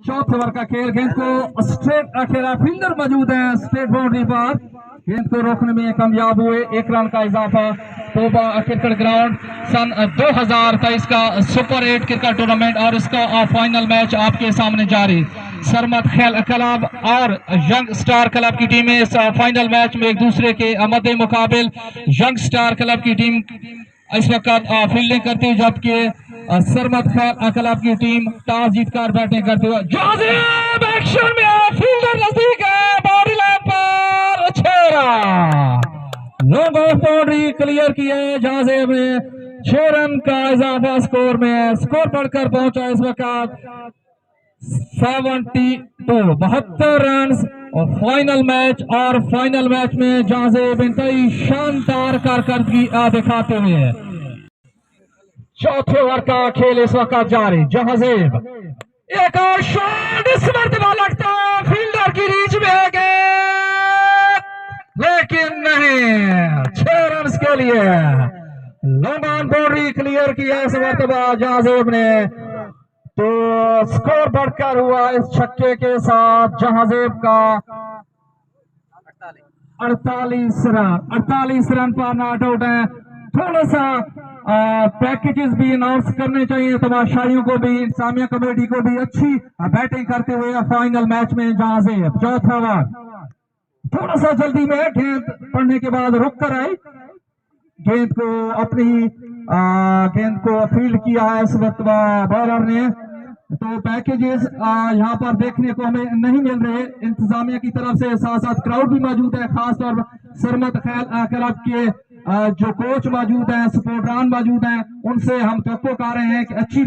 चौथे ओवर का खेल, गेंद को स्ट्रेट खेला, फील्डर मौजूद है स्ट्रेट बाउंड्री पर, गेंद को रोकने में कामयाब हुए, 1 रन का इजाफा। तोबा क्रिकेट ग्राउंड सन 2023 का सुपर 8 क्रिकेट टूर्नामेंट और इसका फाइनल मैच आपके सामने जारी। सरमत खेल क्लब और यंग स्टार क्लब की टीमें इस फाइनल मैच में एक दूसरे के मद्दे मुकाबिल यंग स्टार क्लब की टीम इस वक्त फील्डिंग करती है, जबकि सरमत खेल क्लब की टीम टॉस जीतकर बैटिंग करती हुई एक्शन में, फील्डर नजदीक है, बॉडी लाइन पर 6 run, long off boundary clear की है। जाजेब ने 6 रन का इजाफा स्कोर में, स्कोर बढ़कर पहुंचा इस वक्त 72 रन और फाइनल मैच में जाजेब इंतहाई शानदार कारकर्दगी दिखाते हुए। चौथे ओवर का खेल इस वक्त जारी, जहाजेब एक और शॉट, इस मरतबा लगता है फील्डर की रीच में है गेंद, लेकिन नहीं, 6 रन के लिए लॉन्ग ऑन बाउंड्री क्लियर किया इस मरतबा जाजेब ने, तो स्कोर बढ़कर हुआ इस छक्के के साथ जहाजेब का 48 रन पर नॉट आउट है। थोड़ा सा पैकेजेस भी अनाउंस करने चाहिए तमाशाइयों को भी, इंतजामिया कमेटी को भी। अच्छी बैटिंग करते हुए फाइनल मैच में जहाजेब, चौथा ओवर थोड़ा सा जल्दी में गेंद पड़ने के बाद रुक कर आई, गेंद को फील्ड किया है इस वक्त बॉलर ने, तो पैकेजेस यहाँ पर देखने को हमें नहीं मिल रहे इंतजामिया की तरफ से, साथ साथ क्राउड भी मौजूद है, खासतौर पर सरमत खेल क्लब के जो कोच मौजूद हैं, सपोर्टरान मौजूद हैं, उनसे हम तवक्को कर रहे हैं कि अच्छी